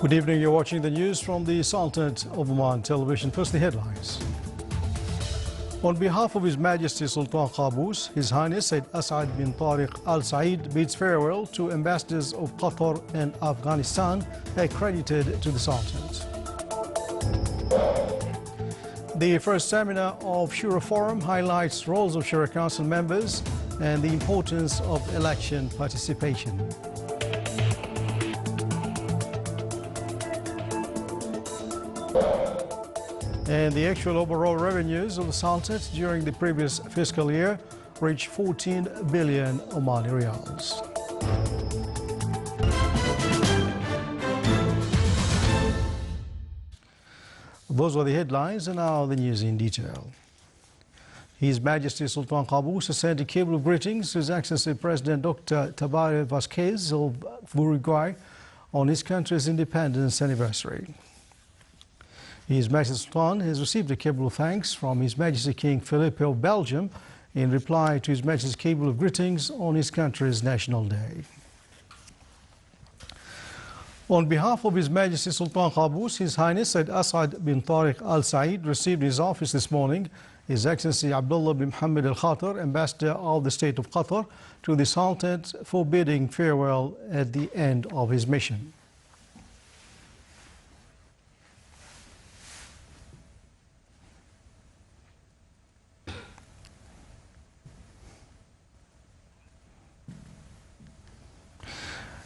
Good evening. You're watching the news from the Sultanate of Oman television. First, the headlines. On behalf of His Majesty Sultan Qaboos, His Highness Said Asad bin Tariq Al Said bids farewell to ambassadors of Qatar and Afghanistan accredited to the Sultanate. The first seminar of Shura Forum highlights roles of Shura Council members and the importance of election participation. And the actual overall revenues of the Sultanate during the previous fiscal year reached 14 billion Omani Riyals. Those were the headlines, and now the news in detail. His Majesty Sultan Qaboos has sent a cable of greetings to His Excellency President Dr. Tabaré Vázquez of Uruguay on his country's independence anniversary. His Majesty Sultan has received a cable of thanks from His Majesty King Philippe of Belgium in reply to His Majesty's cable of greetings on his country's National Day. On behalf of His Majesty Sultan Qaboos, His Highness Said Asad bin Tariq Al Said received in his office this morning His Excellency Abdullah bin Mohammed Al Khatar, Ambassador of the State of Qatar, to the Sultanate for bidding farewell at the end of his mission.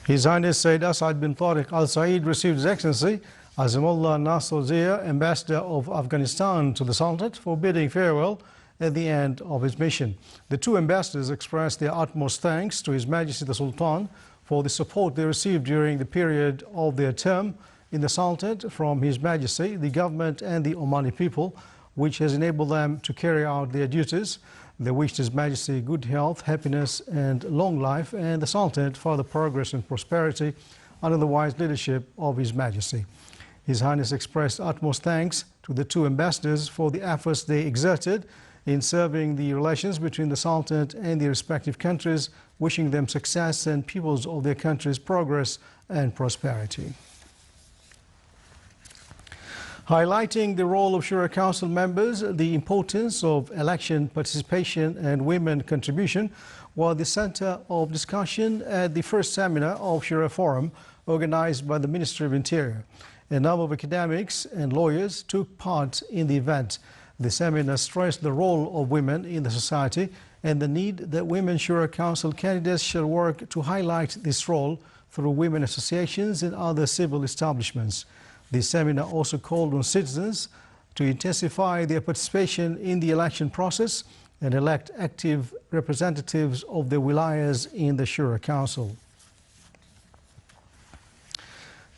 His Highness Said Asad bin Tariq Al Said received His Excellency Azimullah Nasser Zia, Ambassador of Afghanistan, to the Sultanate for bidding farewell at the end of his mission. The two ambassadors expressed their utmost thanks to His Majesty the Sultan for the support they received during the period of their term in the Sultanate from His Majesty, the government and the Omani people, which has enabled them to carry out their duties. They wished His Majesty good health, happiness and long life, and the Sultanate further progress and prosperity under the wise leadership of His Majesty. His Highness expressed utmost thanks to the two ambassadors for the efforts they exerted in serving the relations between the Sultanate and the respective countries, wishing them success and peoples of their countries progress and prosperity. Highlighting the role of Shura Council members, the importance of election participation and women contribution were the center of discussion at the first seminar of Shura Forum organized by the Ministry of Interior. A number of academics and lawyers took part in the event. The seminar stressed the role of women in the society and the need that women Shura Council candidates shall work to highlight this role through women associations and other civil establishments. The seminar also called on citizens to intensify their participation in the election process and elect active representatives of their wilayas in the Shura Council.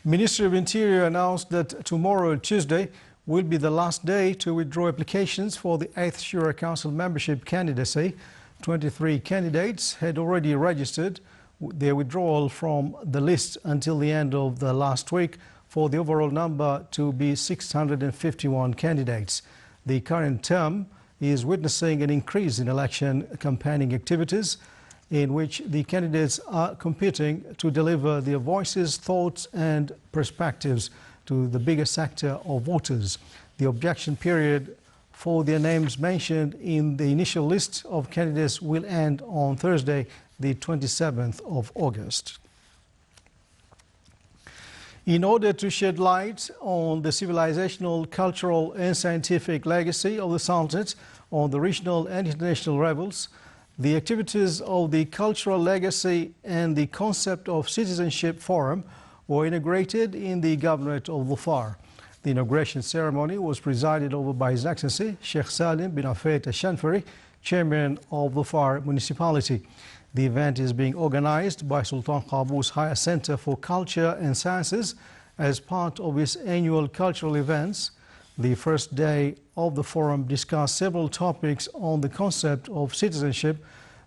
Ministry of Interior announced that tomorrow, Tuesday, will be the last day to withdraw applications for the 8th Shura Council membership candidacy. 23 candidates had already registered their withdrawal from the list until the end of the last week, for the overall number to be 651 candidates. The current term is witnessing an increase in election campaigning activities in which the candidates are competing to deliver their voices, thoughts and perspectives to the biggest sector of voters. The objection period for their names mentioned in the initial list of candidates will end on Thursday, the 27th of August. In order to shed light on the civilizational, cultural and scientific legacy of the Sultanate on the regional and international levels, the activities of the Cultural Legacy and the Concept of Citizenship Forum were inaugurated in the Governorate of Dhofar. The inauguration ceremony was presided over by His Excellency Sheikh Salim bin Afet Al-Shanfari, Chairman of Dhofar Municipality. The event is being organized by Sultan Qaboos Higher Center for Culture and Sciences as part of its annual cultural events. The first day of the forum discussed several topics on the concept of citizenship,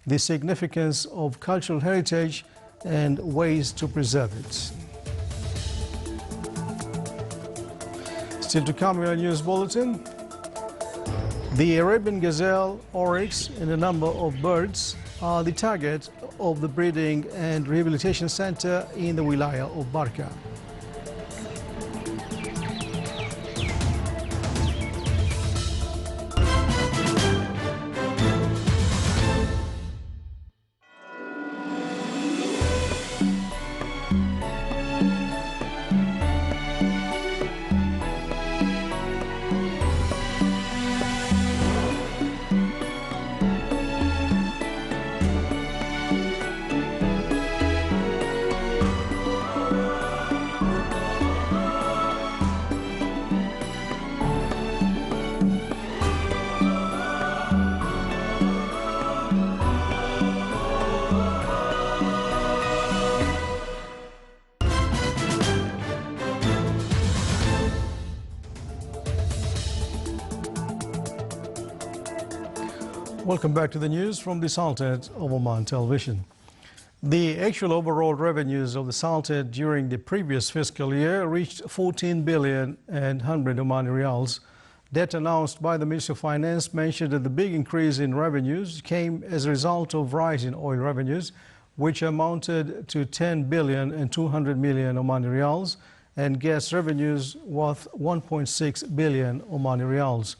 the significance of cultural heritage, and ways to preserve it. Still to come in our news bulletin, the Arabian gazelle, oryx, and a number of birds are the target of the breeding and rehabilitation center in the wilaya of Barka. Welcome back to the news from the Sultanate of Oman Television. The actual overall revenues of the Sultanate during the previous fiscal year reached 14 billion and 100 Omani riyals. That announced by the Ministry of Finance mentioned that the big increase in revenues came as a result of rise in oil revenues, which amounted to 10 billion and 200 million Omani riyals, and gas revenues worth 1.6 billion Omani riyals.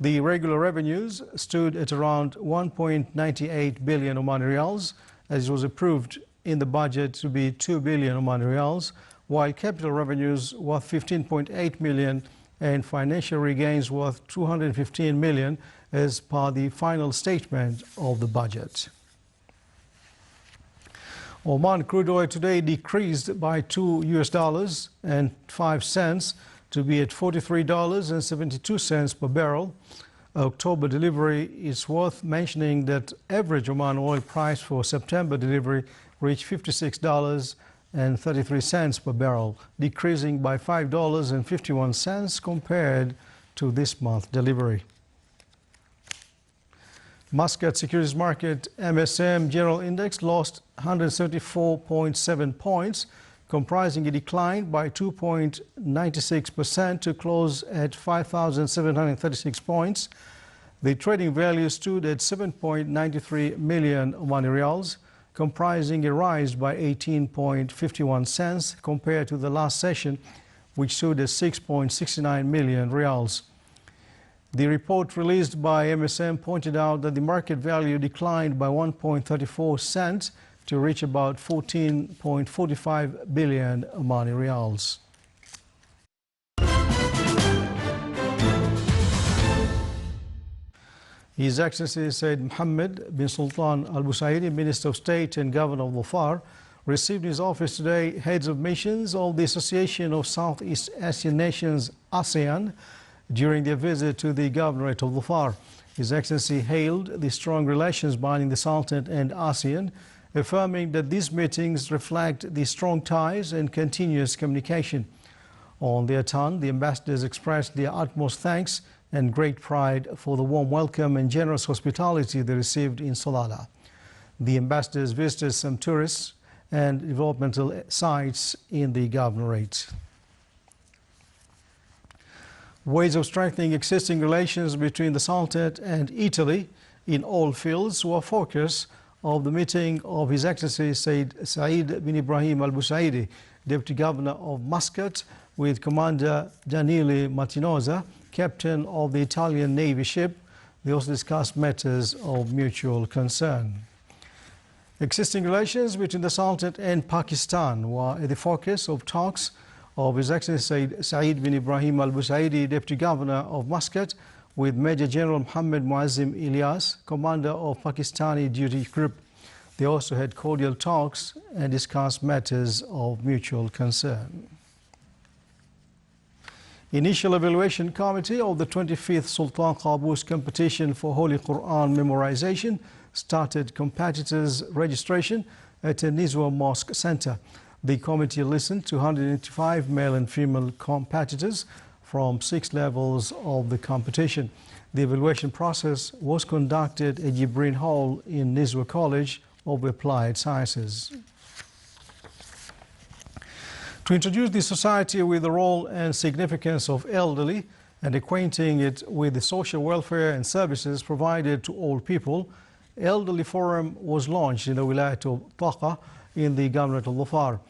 The regular revenues stood at around 1.98 billion Omani riyals, as it was approved in the budget to be 2 billion Omani riyals, while capital revenues worth 15.8 million and financial regains worth 215 million as per the final statement of the budget. Oman crude oil today decreased by $2.05 to be at $43.72 per barrel. October delivery is worth mentioning that average Oman oil price for September delivery reached $56.33 per barrel, decreasing by $5.51 compared to this month's delivery. Muscat Securities Market MSM General Index lost 174.7 points, comprising a decline by 2.96% to close at 5,736 points. The trading value stood at 7.93 million Omani riyals, comprising a rise by 18.51 cents compared to the last session, which stood at 6.69 million riyals. The report released by MSM pointed out that the market value declined by 1.34 cents to reach about 14.45 billion Omani riyals. His Excellency Said Mohammed bin Sultan Al Busaidi, Minister of State and Governor of Dhofar, received in his office today heads of missions of the Association of Southeast Asian Nations, ASEAN, during their visit to the Governorate of Dhofar. His Excellency hailed the strong relations binding the Sultanate and ASEAN, affirming that these meetings reflect the strong ties and continuous communication. On their turn, the ambassadors expressed their utmost thanks and great pride for the warm welcome and generous hospitality they received in Salalah. The ambassadors visited some tourists and developmental sites in the Governorate. Ways of strengthening existing relations between the Sultanate and Italy in all fields were focus of the meeting of His Excellency Said bin Ibrahim Al Busaidi, Deputy Governor of Muscat, with Commander Daniele Martinosa, Captain of the Italian Navy ship. They also discussed matters of mutual concern. Existing relations between the Sultanate and Pakistan were at the focus of talks of His Excellency Said bin Ibrahim Al Busaidi, Deputy Governor of Muscat, with Major General Muhammad Muazzim Ilyas, Commander of Pakistani Duty Group. They also had cordial talks and discussed matters of mutual concern. Initial Evaluation Committee of the 25th Sultan Qaboos competition for Holy Quran memorization started competitors' registration at a Nizwa Mosque Center. The committee listened to 185 male and female competitors from 6 levels of the competition. The evaluation process was conducted at Jibreen Hall in Nizwa College of Applied Sciences. To introduce the society with the role and significance of elderly and acquainting it with the social welfare and services provided to all people, Elderly Forum was launched in the Wilayat of Taqa in the Governorate of Dhofar.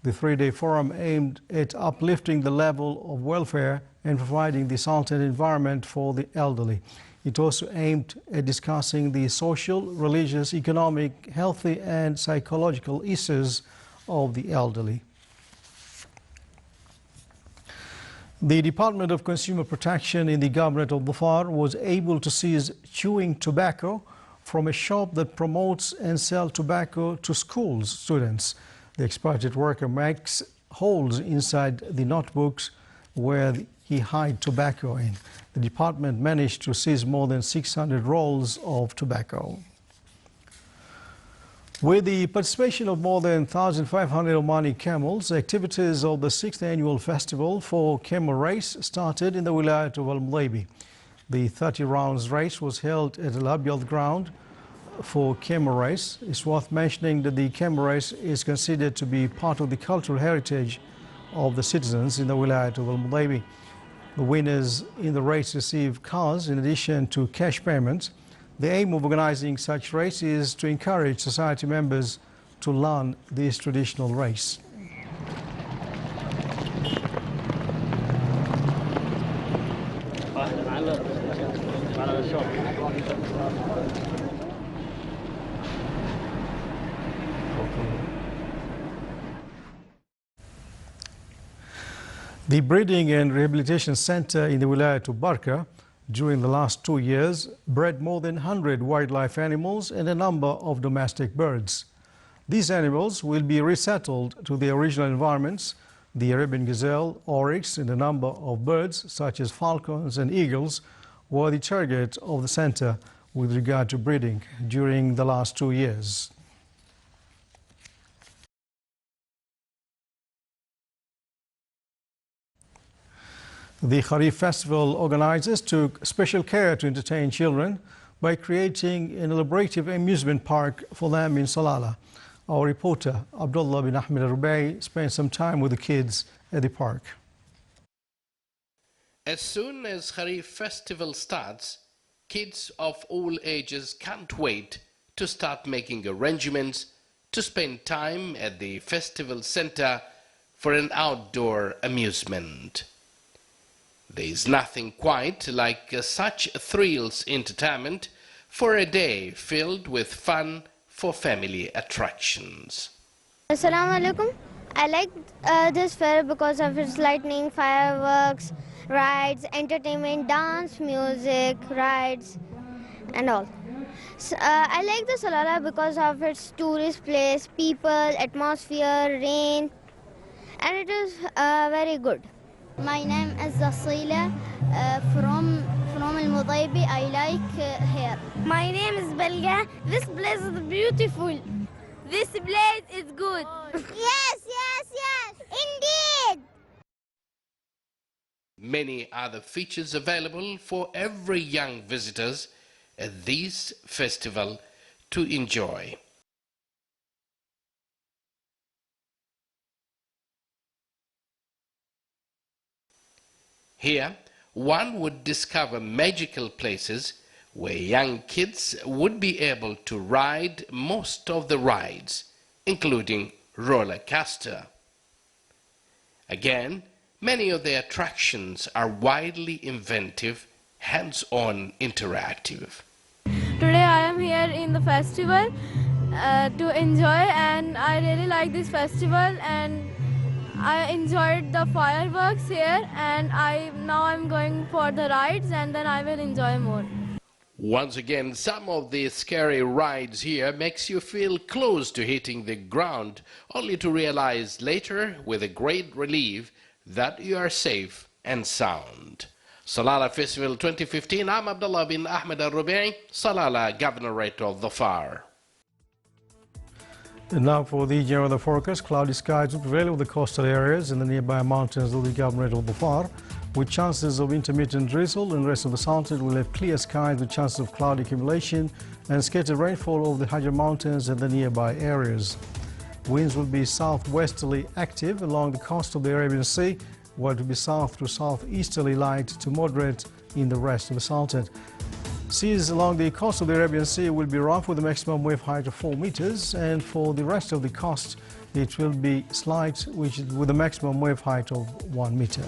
The 3-day forum aimed at uplifting the level of welfare and providing the Sultanate environment for the elderly. It also aimed at discussing the social, religious, economic, healthy and psychological issues of the elderly. The Department of Consumer Protection in the Governorate of Dhofar was able to seize chewing tobacco from a shop that promotes and sells tobacco to school students. The exploited worker makes holes inside the notebooks where he hides tobacco in. The department managed to seize more than 600 rolls of tobacco. With the participation of more than 1,500 Omani camels, activities of the 6th annual festival for camel race started in the Wilayat of Al Mudaybi. The 30 rounds race was held at Al Abyad ground for camel race. It's worth mentioning that the camel race is considered to be part of the cultural heritage of the citizens in the Wilayat of Al-Mudaybi. The winners in the race receive cars in addition to cash payments. The aim of organizing such race is to encourage society members to learn this traditional race. The Breeding and Rehabilitation Center in the Wilayat of Barka during the last 2 years bred more than 100 wildlife animals and a number of domestic birds. These animals will be resettled to their original environments. The Arabian gazelle, oryx and a number of birds such as falcons and eagles were the target of the center with regard to breeding during the last 2 years. The Kharif Festival organizers took special care to entertain children by creating an elaborative amusement park for them in Salalah. Our reporter Abdullah bin Ahmed Al-Rubai spent some time with the kids at the park. As soon as Kharif Festival starts, kids of all ages can't wait to start making arrangements to spend time at the festival center for an outdoor amusement. There is nothing quite like such thrills entertainment for a day filled with fun for family attractions. Assalamu alaikum. I like this fair because of its lightning, fireworks, rides, entertainment, dance, music, rides and all. I like the Salalah because of its tourist place, people, atmosphere, rain, and it is very good. My name is Zasila from Al-Mudaybi. I like here. My name is Belga. This place is beautiful. This place is good. Yes, indeed. Many other features available for every young visitors at this festival to enjoy. Here, one would discover magical places where young kids would be able to ride most of the rides, including roller coaster. Again, many of the attractions are widely inventive, hands-on interactive. Today I am here in the festival to enjoy, and I really like this festival, and I enjoyed the fireworks here, and now I'm going for the rides, and then I will enjoy more. Once again, some of the scary rides here makes you feel close to hitting the ground, only to realize later with a great relief that you are safe and sound. Salalah Festival 2015, I'm Abdullah bin Ahmed Al-Rubai, Salalah Governorate of Dhofar. And now for the general weather forecast, cloudy skies will prevail over the coastal areas and the nearby mountains of the Governorate of Dhofar, with chances of intermittent drizzle, and the rest of the Sultanate will have clear skies with chances of cloud accumulation and scattered rainfall over the Hajar Mountains and the nearby areas. Winds will be southwesterly active along the coast of the Arabian Sea, while it will be south to southeasterly light to moderate in the rest of the Sultanate. Seas along the coast of the Arabian Sea will be rough with a maximum wave height of 4 meters, and for the rest of the coast it will be slight with a maximum wave height of 1 meter.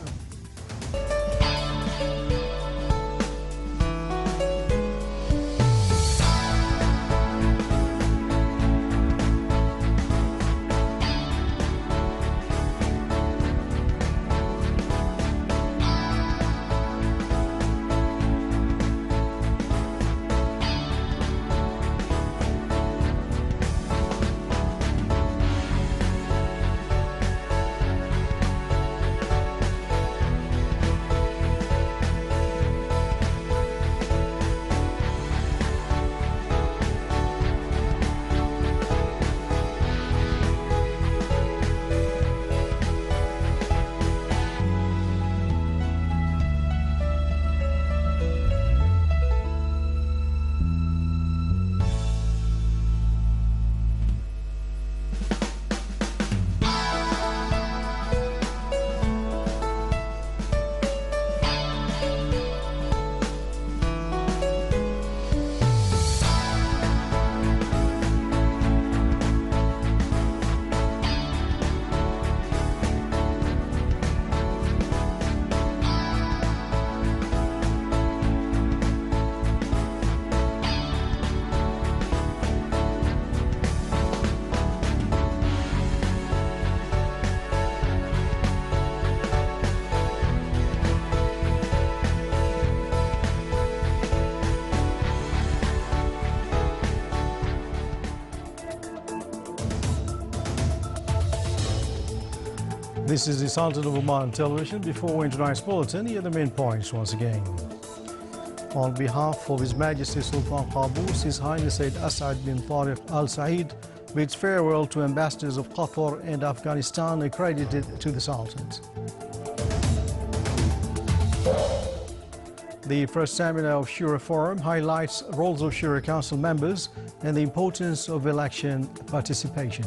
This is the Sultan of Oman television. Before we enter tonight's bulletin, here are the main points once again. On behalf of His Majesty Sultan Qaboos, His Highness Said Asad bin Tariq Al Said bids farewell to ambassadors of Qatar and Afghanistan accredited to the Sultanate. The first seminar of Shura Forum highlights roles of Shura Council members and the importance of election participation.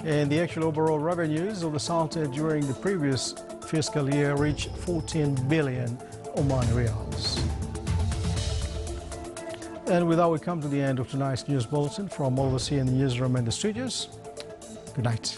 And the actual overall revenues of the Sultanate during the previous fiscal year reached 14 billion Oman Riyals. And with that, we come to the end of tonight's news bulletin from all of us here in the newsroom and the studios. Good night.